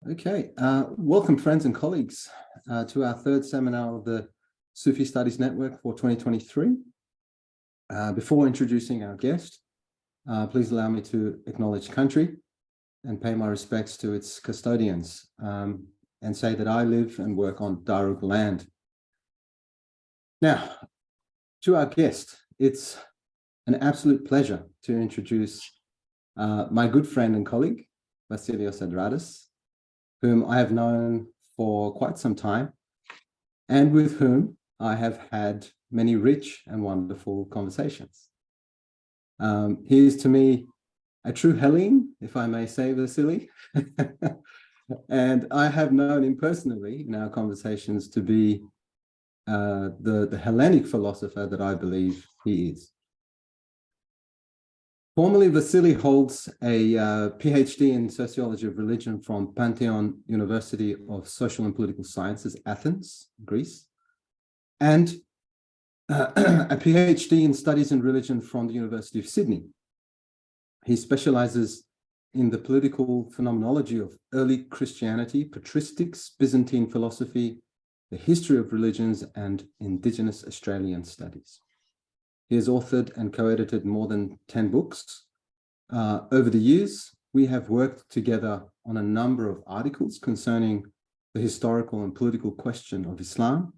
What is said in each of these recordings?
Okay, welcome friends and colleagues to our third seminar of the Sufi Studies Network for 2023. Before introducing our guest, please allow me to acknowledge country and pay my respects to its custodians and say that I live and work on Darug land. Now, to our guest, it's an absolute pleasure to introduce my good friend and colleague, Vassilios Adrahtas, whom I have known for quite some time, and with whom I have had many rich and wonderful conversations. He is to me a true Hellene, if I may say, Vasily, and I have known him personally in our conversations to be the Hellenic philosopher that I believe he is. Formerly, Vasily holds a PhD in Sociology of Religion from Pantheon University of Social and Political Sciences, Athens, Greece, and a PhD in Studies in Religion from the University of Sydney. He specializes in the political phenomenology of early Christianity, patristics, Byzantine philosophy, the history of religions, and Indigenous Australian studies. He has authored and co-edited more than 10 books. Over the years, we have worked together on a number of articles concerning the historical and political question of Islam,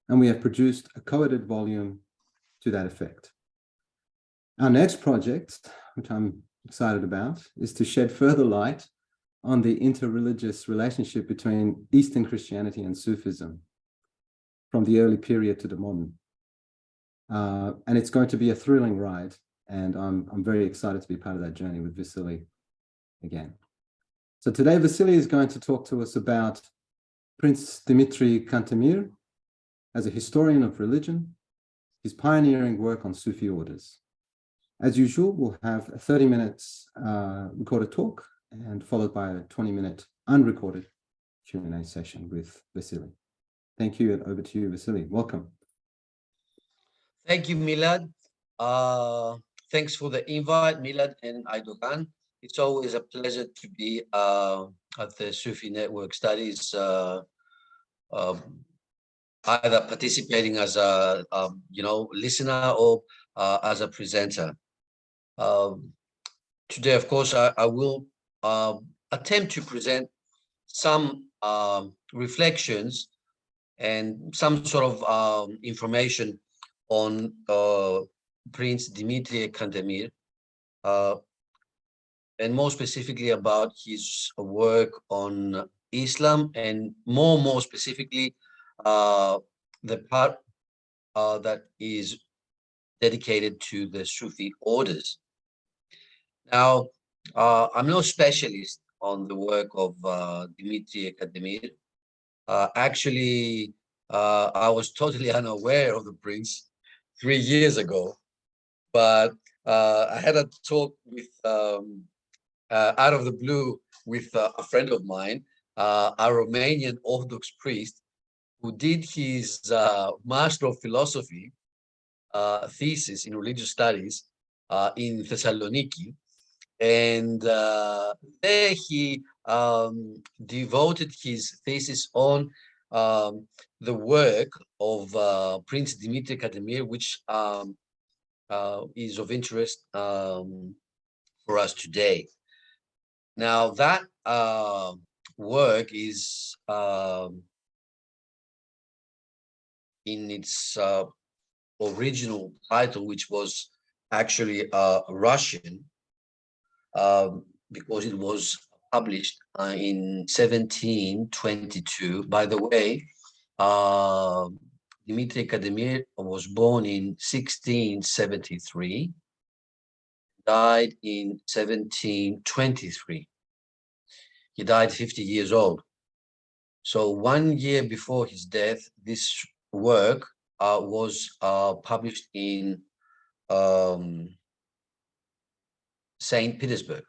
and we have produced a co-edited volume to that effect. Our next project, which I'm excited about, is to shed further light on the interreligious relationship between Eastern Christianity and Sufism from the early period to the modern. And it's going to be a thrilling ride, and I'm very excited to be part of that journey with Vasily again. So today, Vasily is going to talk to us about Prince Dimitrie Cantemir as a historian of religion, his pioneering work on Sufi orders. As usual, we'll have a 30 minutes recorded talk and followed by a 20-minute unrecorded Q&A session with Vasily. Thank you, and over to you, Vasily. Welcome. Thank you, Milad. Thanks for the invite, Milad and Aydogan. It's always a pleasure to be at the Sufi Network Studies, either participating as a listener or as a presenter. Today, of course, I will attempt to present some reflections and some sort of information on Prince Dimitrie Cantemir, and more specifically about his work on Islam, and more specifically the part that is dedicated to the Sufi orders. Now, I'm no specialist on the work of Dimitrie Cantemir. Actually, I was totally unaware of the prince 3 years ago, but I had a talk with out of the blue with a friend of mine, a Romanian Orthodox priest, who did his Master of Philosophy thesis in religious studies in Thessaloniki, and there he devoted his thesis on the work of Prince Dimitrie Cantemir, which is of interest for us today. Now, that work is in its original title, which was actually Russian, because it was published in 1722. By the way, Dimitrie Cantemir was born in 1673, died in 1723. He died 50 years old. So 1 year before his death, this work was published in St. Petersburg.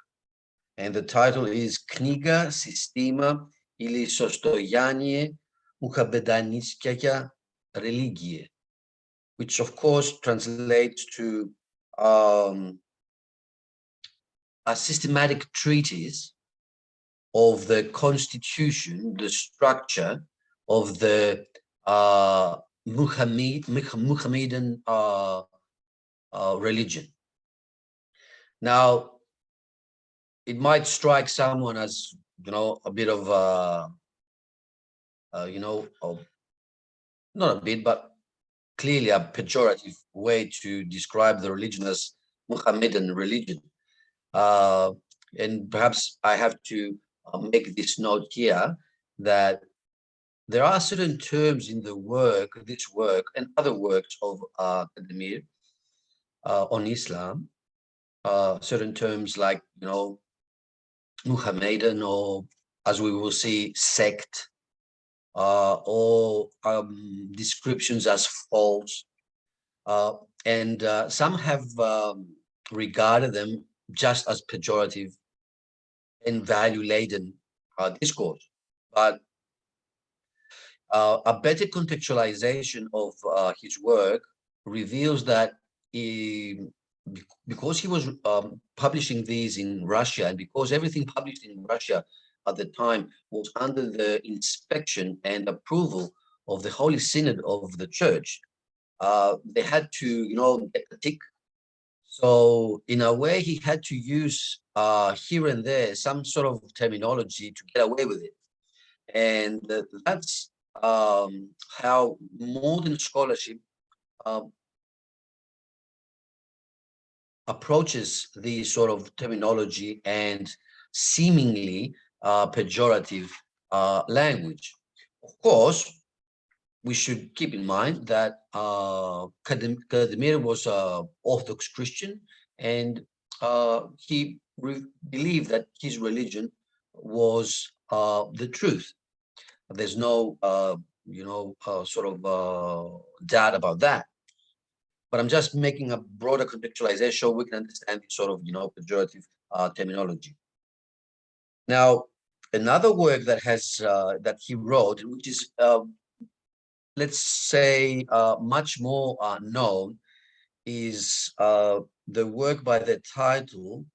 And the title is Kniga Sistema ili Sostoyanie Muhabedaniskaya Religie, which of course translates to a systematic treatise of the constitution, the structure of the Muhammadan religion. Now, it might strike someone as, a bit of, not a bit, but clearly a pejorative way to describe the religion as Muhammadan religion. And perhaps I have to make this note here that there are certain terms in this work and other works of Cantemir on Islam, certain terms like, Muhammadan, or as we will see, sect, or descriptions as false. And some have regarded them just as pejorative and value-laden discourse. But a better contextualization of his work reveals that because he was publishing these in Russia, and because everything published in Russia at the time was under the inspection and approval of the Holy Synod of the Church, they had to, get the tick. So in a way, he had to use here and there some sort of terminology to get away with it. And that's how modern scholarship approaches these sort of terminology and seemingly pejorative language. Of course, we should keep in mind that Cantemir was an Orthodox Christian, and he believed that his religion was the truth. There's no, sort of doubt about that. But I'm just making a broader contextualization so we can understand this sort of, pejorative terminology. Now, another work that has that he wrote, which is let's say much more known, is the work by the title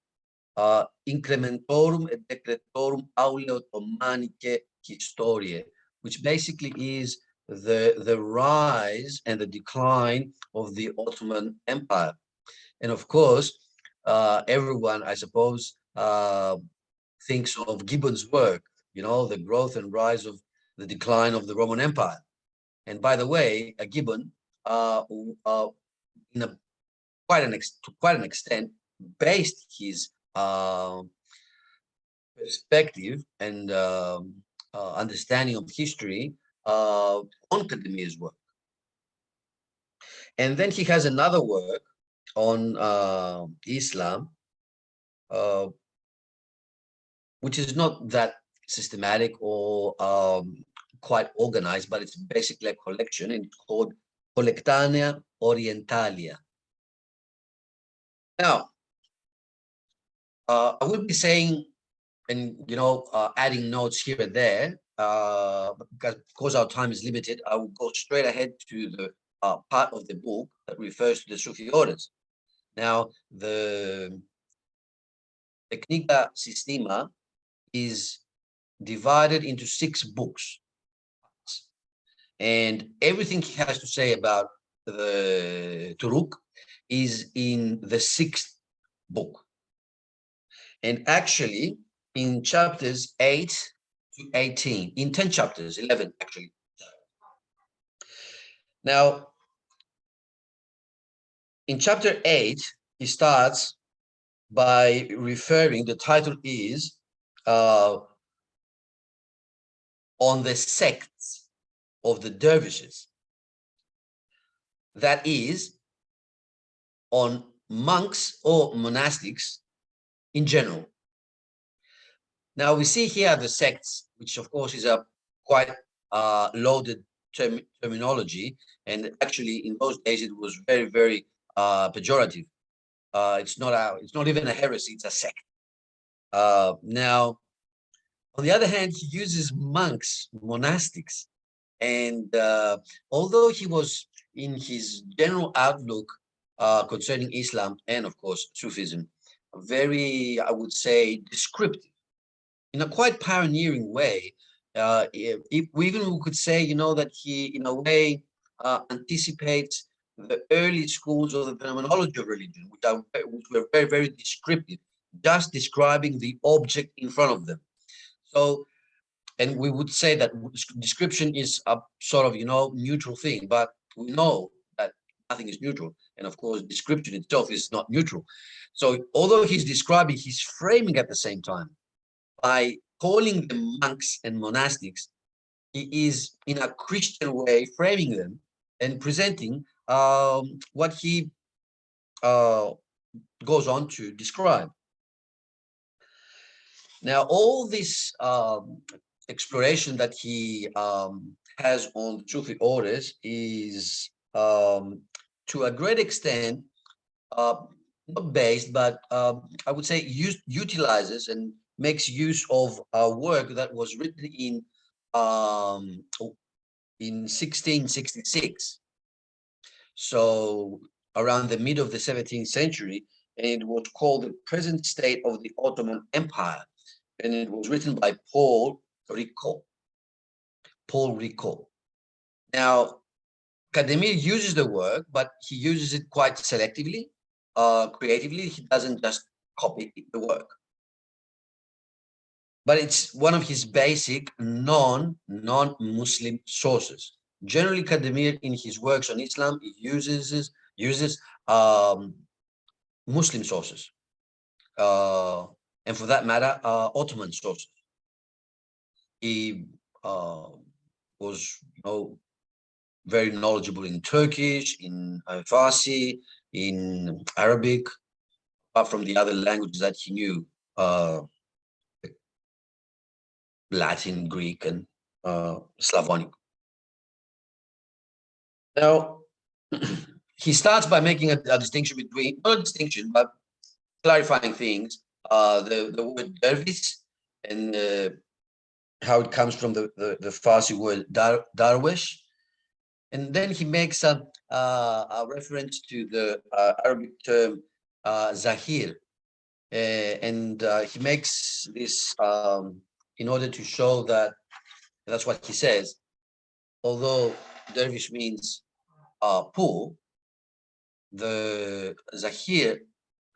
Incrementorum et Decretorum Aule Ottomanicae Historiae, which basically is the rise and the decline of the Ottoman Empire. And of course, everyone, I suppose, thinks of Gibbon's work, the growth and rise of the decline of the Roman Empire. And by the way, Gibbon, in to quite an extent, based his perspective and understanding of history on Cantemir's work. And then he has another work on Islam, which is not that systematic or quite organized, but it's basically a collection, and it's called Collectanea Orientalia. Now, I will be saying and adding notes here and there, because our time is limited. I will go straight ahead to the part of the book that refers to the Sufi orders. Now, the Technica Systema is divided into 6 books, and everything he has to say about the Turuk is in the 6th book. And actually, in chapters 8 to 18, in 10 chapters, 11 actually. Now, in chapter 8, he starts by referring, the title is on the sects of the dervishes. That is, on monks or monastics in general. Now we see here the sects, which of course is a quite loaded terminology, and actually in those days it was very, very pejorative. It's not even a heresy; it's a sect. Now, on the other hand, he uses monks, monastics, and although he was in his general outlook concerning Islam and of course Sufism, very, I would say, descriptive. in a quite pioneering way. If we could say, that he, in a way, anticipates the early schools of the phenomenology of religion, which were very, very descriptive, just describing the object in front of them. So, and we would say that description is a sort of, neutral thing, but we know that nothing is neutral. And of course, description itself is not neutral. So although he's describing, he's framing at the same time. By calling them monks and monastics, he is in a Christian way framing them and presenting what he goes on to describe. Now, all this exploration that he has on the Sufi orders is, to a great extent, not based, but I would say utilizes and makes use of a work that was written in 1666. So around the mid of the 17th century, and it was called The Present State of the Ottoman Empire. And it was written by Paul Rico. Now, Cantemir uses the work, but he uses it quite selectively, creatively. He doesn't just copy the work. But it's one of his basic non-Muslim sources. Generally, Cantemir, in his works on Islam, uses Muslim sources, and for that matter, Ottoman sources. He was, very knowledgeable in Turkish, in Farsi, in Arabic, apart from the other languages that he knew, Latin, Greek, and Slavonic. Now, he starts by making a distinction between, not a distinction, but clarifying things, the word dervish, and how it comes from the Farsi word darwish. And then he makes a reference to the Arabic term zahir. And he makes this in order to show that, that's what he says, although dervish means poor, the zahir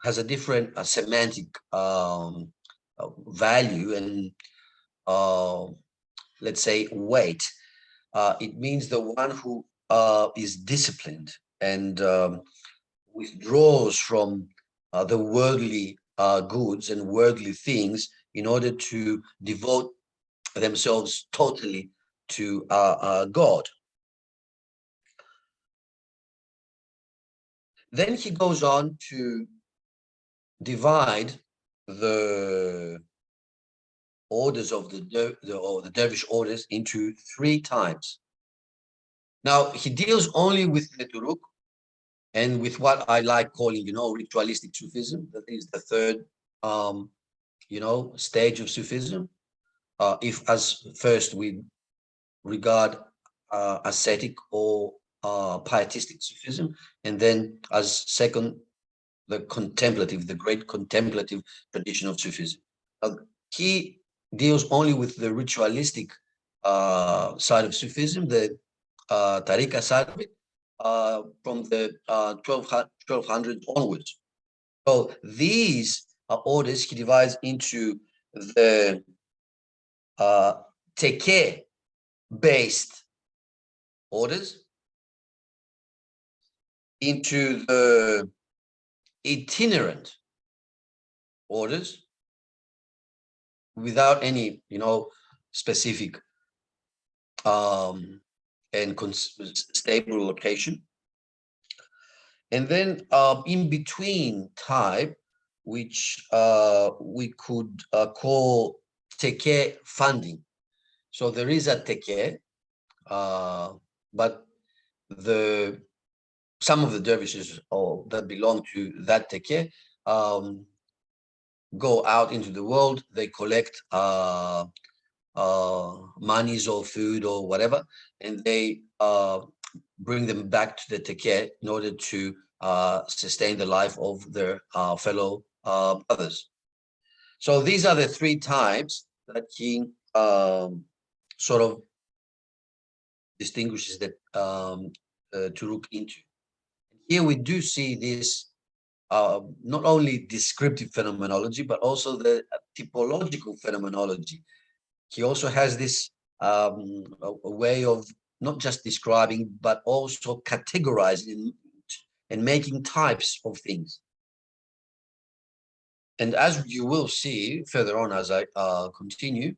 has a different semantic value and, let's say, weight. It means the one who is disciplined and withdraws from the worldly goods and worldly things in order to devote themselves totally to God. Then he goes on to divide the orders of the dervish orders into 3 types. Now, he deals only with the turuk and with what I like calling, ritualistic Sufism. That is the third, stage of Sufism. If as first we regard ascetic or pietistic Sufism, and then as second, the great contemplative tradition of Sufism. He deals only with the ritualistic side of Sufism, the Tariqa side of it, from the 1200s onwards. So these orders he divides into the teke-based orders, into the itinerant orders without any, specific and stable location, and then in between type, which we could call teke funding. So there is a teke, but some of the dervishes that belong to that teke go out into the world. They collect monies or food or whatever, and they bring them back to the teke in order to sustain the life of their fellow brothers. So these are the 3 types that he sort of distinguishes the Turuk into. Here we do see this not only descriptive phenomenology, but also the typological phenomenology. He also has this a way of not just describing, but also categorizing and making types of things. And as you will see further on as I continue,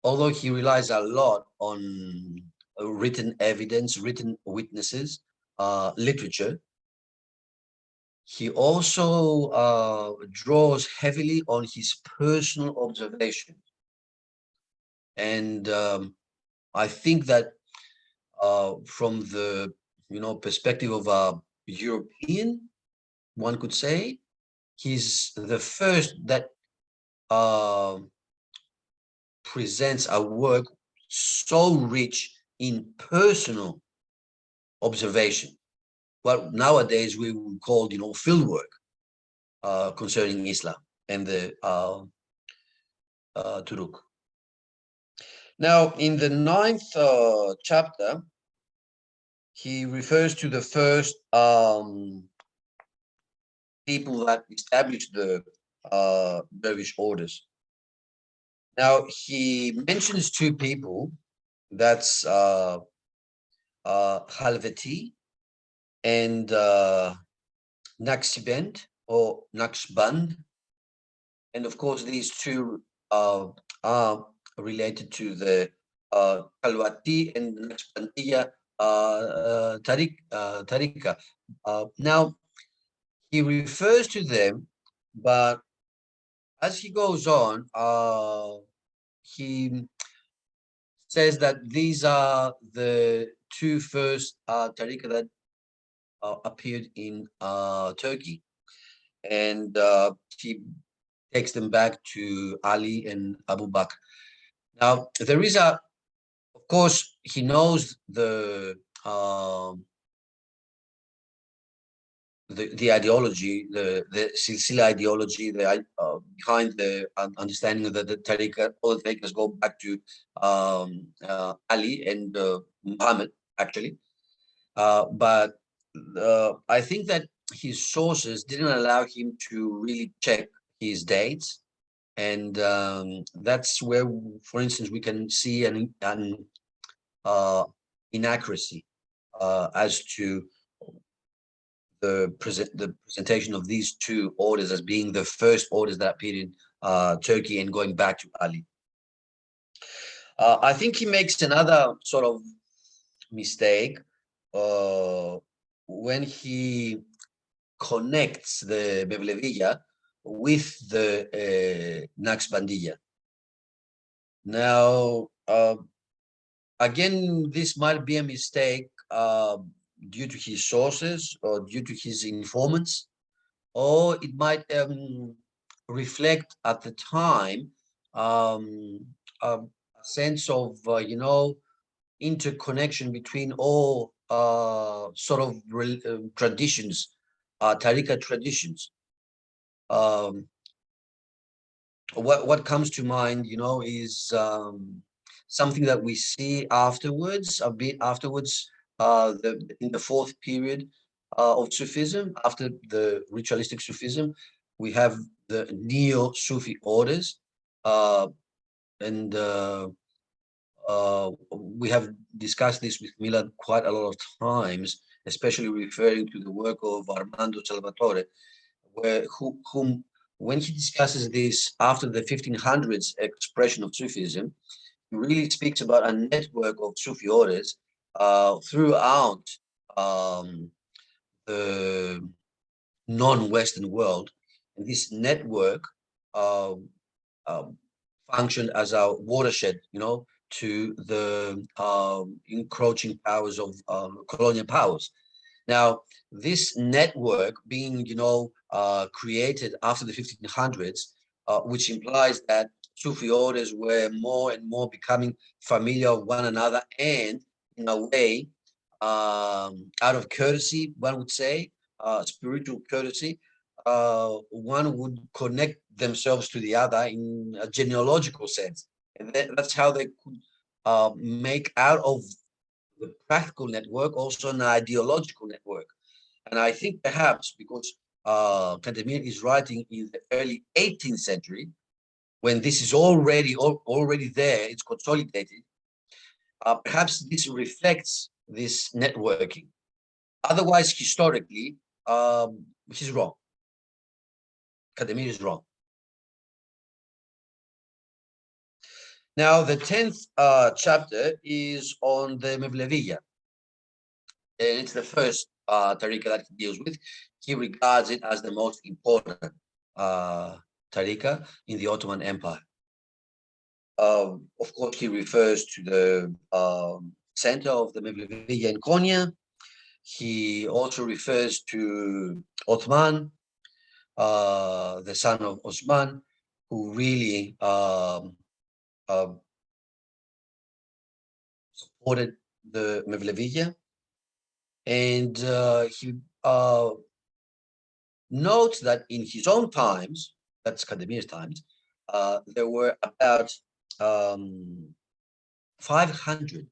although he relies a lot on written evidence, written witnesses, literature, he also draws heavily on his personal observations. And I think that from the perspective of a European, one could say, he's the first that presents a work so rich in personal observation. What nowadays we would call, field work concerning Islam and the Turuk. Now, in the 9th chapter, he refers to the first people that established the dervish orders. Now, he mentions two people, that's Halveti and Naqshband or Naqshband. And of course, these two are related to the Khalwati and Naqshbandiya Tariqa. Now, he refers to them, but as he goes on, he says that these are the two first tariqa that appeared in Turkey, and he takes them back to Ali and Abu Bakr. Now, there is of course, he knows the ideology, the silsila ideology, behind the understanding of the tariqa. All the tariqas go back to Ali and Muhammad, actually. But I think that his sources didn't allow him to really check his dates. And that's where, for instance, we can see an inaccuracy as to the presentation of these two orders as being the first orders that appeared in Turkey and going back to Ali. I think he makes another sort of mistake when he connects the Mevleviya with the Naqshbandiya. Now, again, this might be a mistake due to his sources or due to his informants, or it might reflect at the time a sense of, interconnection between all sort of traditions, tariqa traditions. What comes to mind, is something that we see afterwards, a bit afterwards, in the 4th period of Sufism, after the ritualistic Sufism, we have the neo-Sufi orders, and we have discussed this with Milad quite a lot of times, especially referring to the work of Armando Salvatore, whom, when he discusses this after the 1500s expression of Sufism, he really speaks about a network of Sufi orders throughout the non-Western world. And this network functioned as a watershed, to the encroaching powers of colonial powers. Now, this network being, created after the 1500s, which implies that Sufi orders were more and more becoming familiar with one another, and in a way, out of courtesy, one would say, spiritual courtesy, one would connect themselves to the other in a genealogical sense. And that's how they could make out of the practical network also an ideological network. And I think perhaps because Cantemir is writing in the early 18th century, when this is already there, it's consolidated, perhaps this reflects this networking. Otherwise, historically, he's wrong. Cantemir is wrong. Now, the 10th chapter is on the Mevleviya. And it's the first tariqa that he deals with. He regards it as the most important tariqa in the Ottoman Empire. Of course, he refers to the center of the Mevleviya in Konya. He also refers to Othman, the son of Osman, who really supported the Mevleviya. And he notes that in his own times, that's Cantemir's times, there were about 500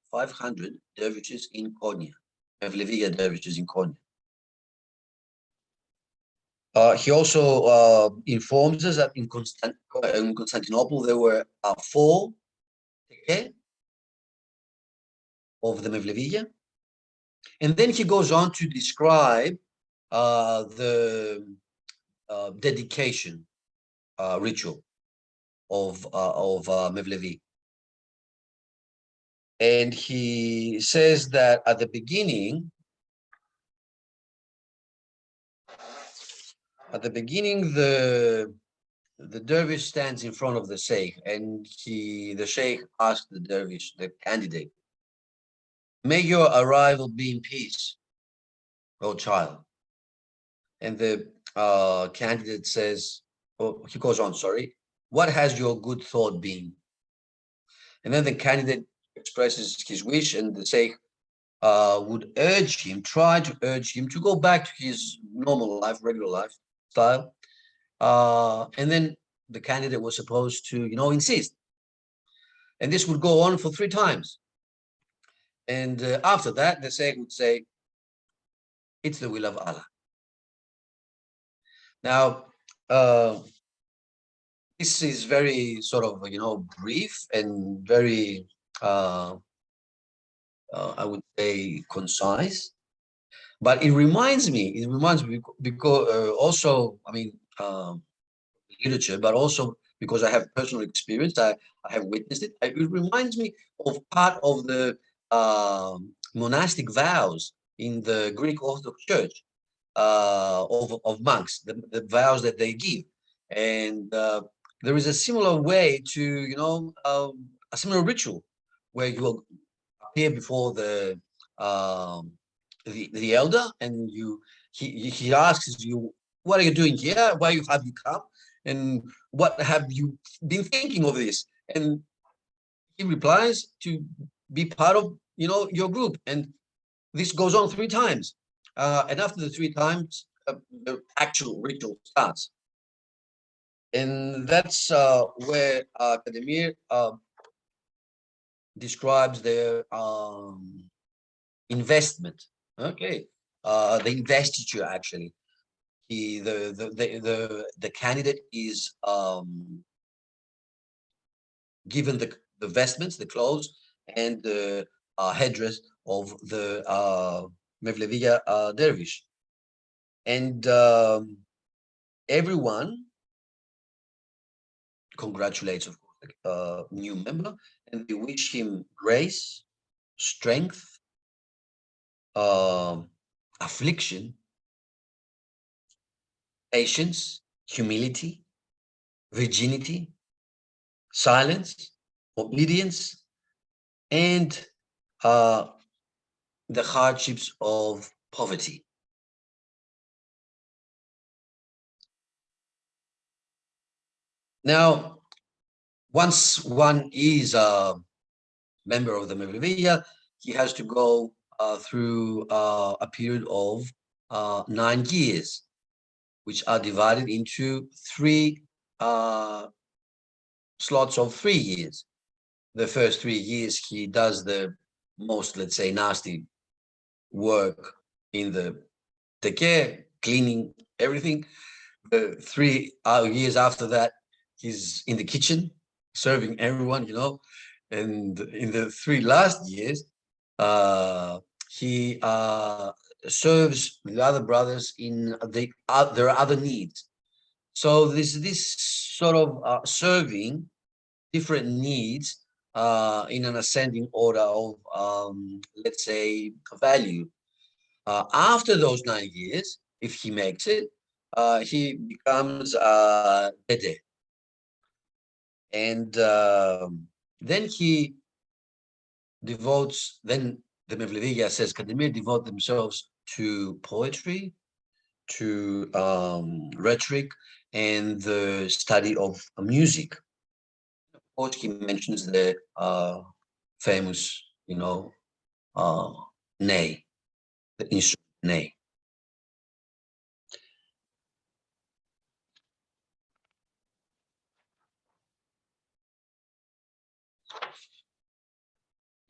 dervishes in Konya, Mevleviya dervishes in Konya. He also informs us that in Constantinople there were 4 tekke of the Mevleviya. And then he goes on to describe the dedication ritual of Mevlevi. And he says that at the beginning, the dervish stands in front of the sheikh, and the sheikh asks the dervish, the candidate, "May your arrival be in peace, O child." And the candidate says, oh, he goes on, sorry, "What has your good thought been?" And then the candidate expresses his wish, and the sheikh would try to urge him to go back to his normal life, regular lifestyle. And then the candidate was supposed to, insist. And this would go on for 3 times. And after that, the sheikh would say, "It's the will of Allah." Now, this is very sort of, brief and very, I would say, concise. But it reminds me because also, I mean, literature, but also because I have personal experience, I have witnessed it. It reminds me of part of the monastic vows in the Greek Orthodox Church of monks, the vows that they give. And there is a similar way to, a similar ritual where you will appear before the elder, and he asks you, "What are you doing here? Why have you come? And what have you been thinking of this?" And he replies, "To be part of, your group." And this goes on 3 times. And after the 3 times, the actual ritual starts. And that's where Cantemir describes their investment. Okay, the investiture actually. The candidate is given the vestments, the clothes, and the headdress of the Mevleviya dervish, and everyone congratulates, of course, the new member, and they wish him grace, strength, affliction, patience, humility, virginity, silence, obedience, and the hardships of poverty. Now, once one is a member of the Mevleviya, he has to go through a period of 9 years. which are divided into three slots of 3 years. The first 3 years, he does the most, let's say, nasty work in the care, cleaning everything. The 3 years after that, he's in the kitchen, serving everyone, And in the 3 last years, he serves the other brothers in their other needs. So this sort of serving different needs in an ascending order of, let's say, value. After those 9 years, if he makes it, he becomes Dede. And then he devotes, then the Mevleviya says, Cantemir devote themselves to poetry, to rhetoric, and the study of music. Of course, he mentions the famous, ney, the instrument ney.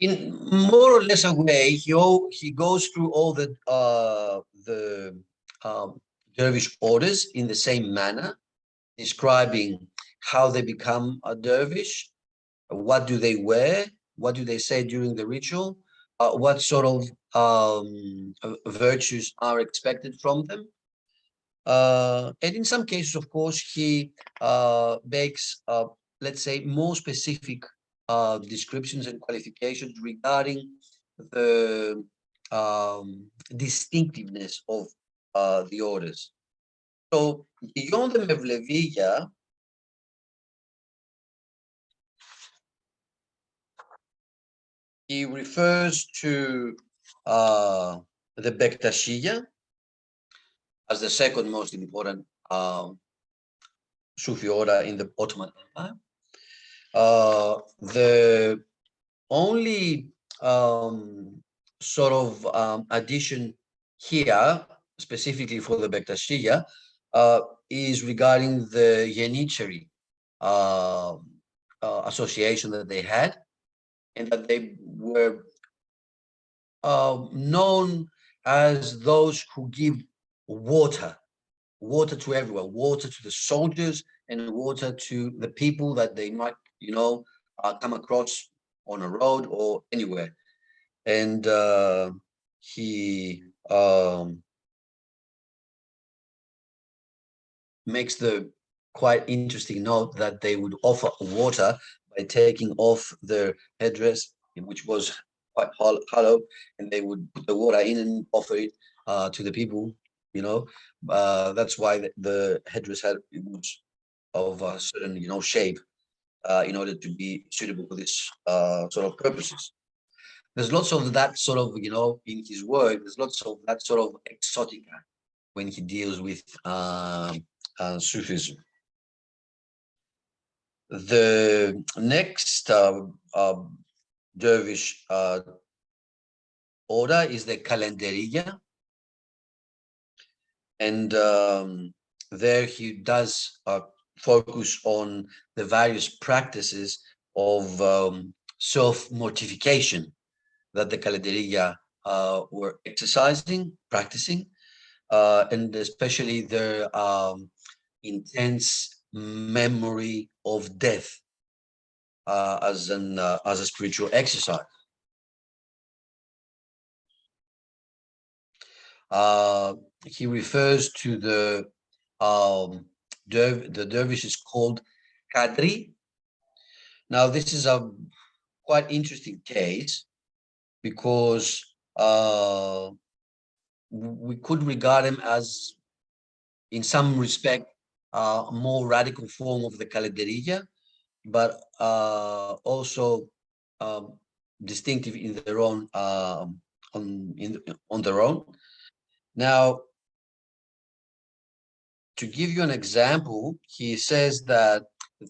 In more or less a way, he goes through all the dervish orders in the same manner, describing how they become a dervish, what do they wear, what do they say during the ritual, what sort of virtues are expected from them. And in some cases, of course, he makes, let's say, more specific descriptions and qualifications regarding the distinctiveness of the orders. So beyond the Mevleviya, he refers to the Bektashiya as the second most important Sufi order in the Ottoman Empire. The only sort of addition here, specifically for the Bektashiya, is regarding the Yenicheri association that they had, and that they were known as those who give water to everyone, water to the soldiers, and water to the people that they might, come across on a road or anywhere. And he makes the quite interesting note that they would offer water by taking off their headdress, which was quite hollow, and they would put the water in and offer it to the people. That's why the headdress was of a certain, shape in order to be suitable for this sort of purposes. There's lots of that sort of, in his work, there's lots of that sort of exotica when he deals with Sufism. The next dervish order is the Kalenderiya. And there he does focus on the various practices of self-mortification that the Kalenderiya were practicing, and especially their intense memory of death as a spiritual exercise. He refers to the dervishes called Kadri. Now, this is a quite interesting case because we could regard him as, in some respect, a more radical form of the Kalenderiya, but also distinctive in their own on their own. Now, to give you an example, he says that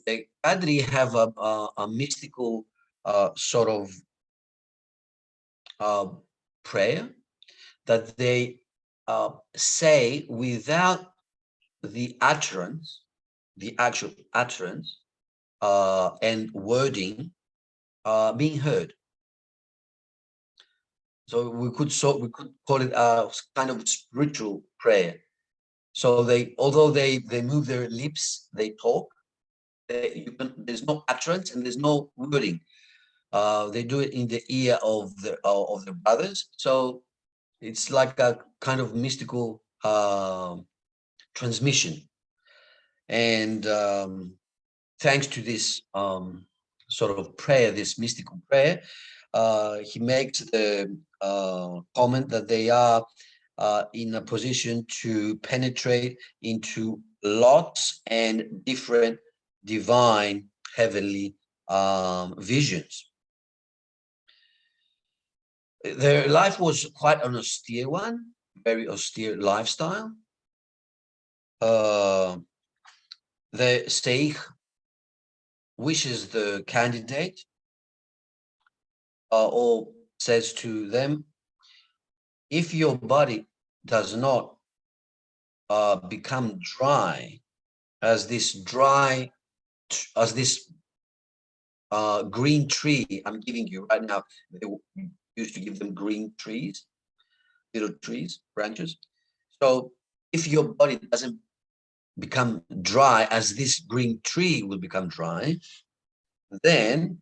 the Qadri have a mystical sort of prayer that they say without the utterance, the actual utterance and wording being heard. So we could call it a kind of spiritual prayer. So although they move their lips, they talk. There's no utterance and there's no wording. They do it in the ear of their brothers. So it's like a kind of mystical transmission. And thanks to this sort of prayer, this mystical prayer, he makes the comment that they are in a position to penetrate into lots and different divine heavenly visions. Their life was quite an austere one, very austere lifestyle. The Sheikh wishes the candidate or says to them, if your body does not become dry as this green tree I'm giving you right now. They used to give them green trees, little trees, branches. So if your body doesn't become dry as this green tree will become dry, then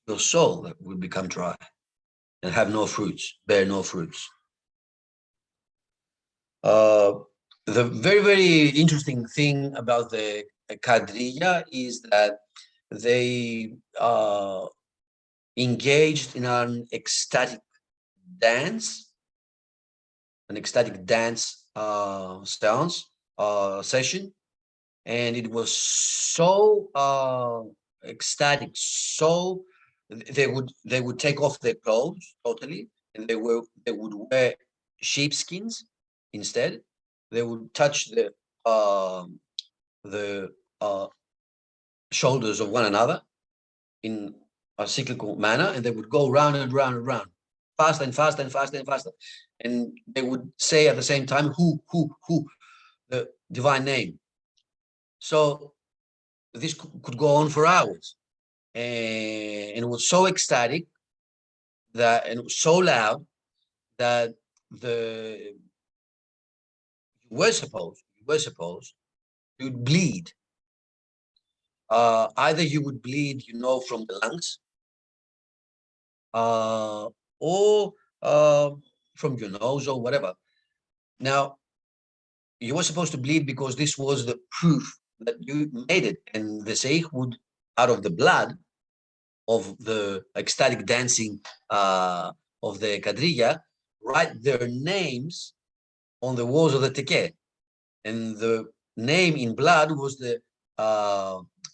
your soul will become dry and have no fruits, bear no fruits. The very, very interesting thing about the Kadriya is that they engaged in an ecstatic dance session, and it was so ecstatic. So they would take off their clothes totally, and they would wear sheepskins instead. They would touch the shoulders of one another in a cyclical manner, and they would go round and round and round, faster and faster and faster and faster. And they would say at the same time, who, the divine name. So this could go on for hours. And it was so ecstatic that, and it was so loud that you were supposed you'd bleed. Either you would bleed, from the lungs, or from your nose or whatever. Now, you were supposed to bleed because this was the proof that you made it. And the Sheikh would, out of the blood of the ecstatic dancing of the Kadriya, write their names on the walls of the tekke. And the name in blood was the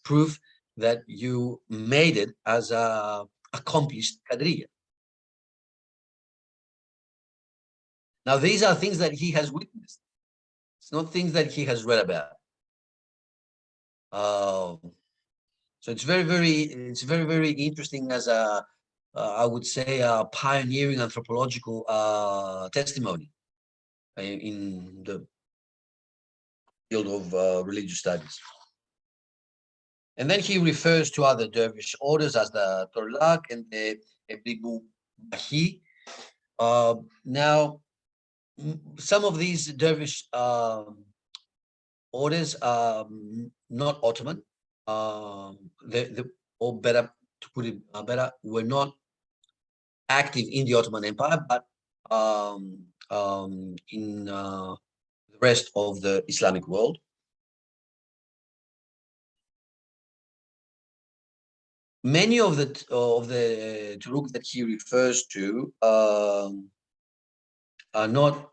proof that you made it as a accomplished Kadriya. Now, these are things that he has witnessed. It's not things that he has read about. So it's very, very interesting as I would say, a pioneering anthropological testimony in the field of religious studies. And then he refers to other dervish orders as the Torlak and the Ebribu Bahi. Now, some of these dervish orders are not Ottoman. Or better, to put it better, were not active in the Ottoman Empire, but in the rest of the Islamic world. Many of the Turuk that he refers to are not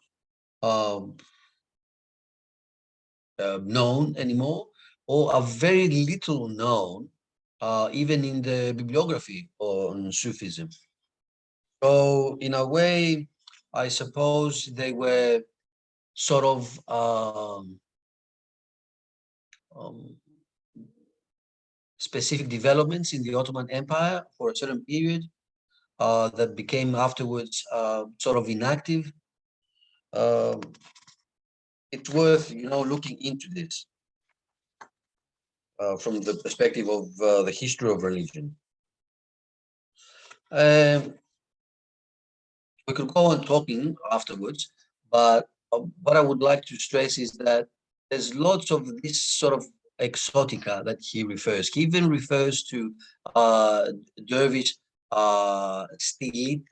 known anymore, or are very little known, even in the bibliography on Sufism. So in a way, I suppose they were sort of specific developments in the Ottoman Empire for a certain period that became afterwards sort of inactive. it's worth, looking into this from the perspective of the history of religion. We could go on talking afterwards, but what I would like to stress is that there's lots of this sort of exotica that he refers. He even refers to dervish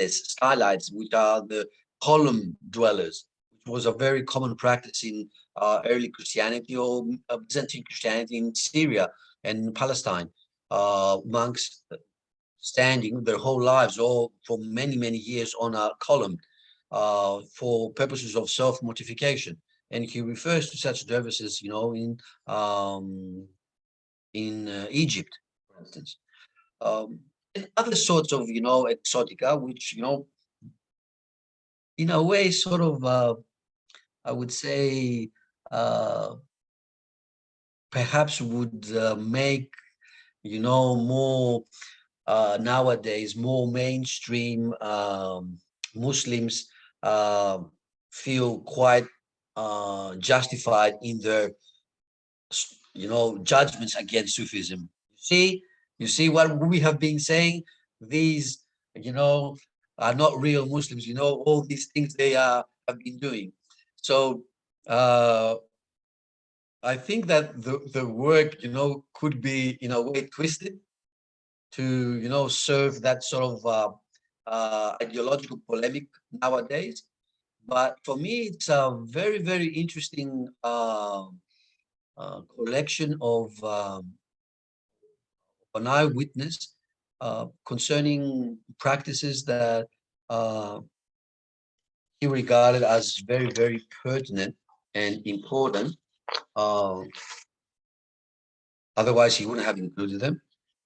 stylites, which are the column dwellers, which was a very common practice in early Christianity or Byzantine Christianity in Syria and Palestine. Monks standing their whole lives or for many, many years on a column for purposes of self-mortification. And he refers to such dervishes, in Egypt, for instance. And other sorts of, exotica, which, in a way, sort of, I would say, perhaps would make, more nowadays more mainstream Muslims feel quite justified in their judgments against Sufism. You see what we have been saying. These are not real Muslims. All these things they have been doing. So I think that the work could be in a way twisted to serve that sort of ideological polemic nowadays. But for me, it's a very, very interesting collection of an eyewitness concerning practices that he regarded as very, very pertinent and important. Otherwise, he wouldn't have included them.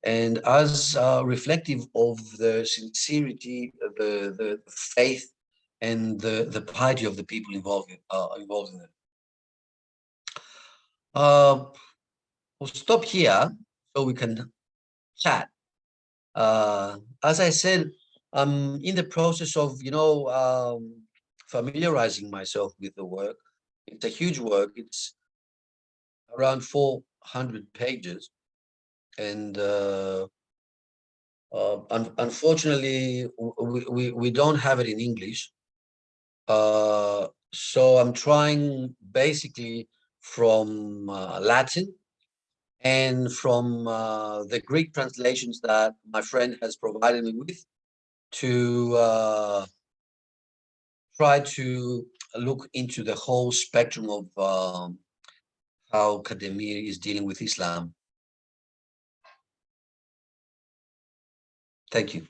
And as reflective of the sincerity, the faith, and the piety of the people involved in it. We'll stop here so we can chat. As I said, I'm in the process of, familiarizing myself with the work. It's a huge work. It's around 400 pages. And unfortunately, we don't have it in English. So I'm trying basically from Latin and from the Greek translations that my friend has provided me with to try to look into the whole spectrum of how Cantemir is dealing with Islam. Thank you.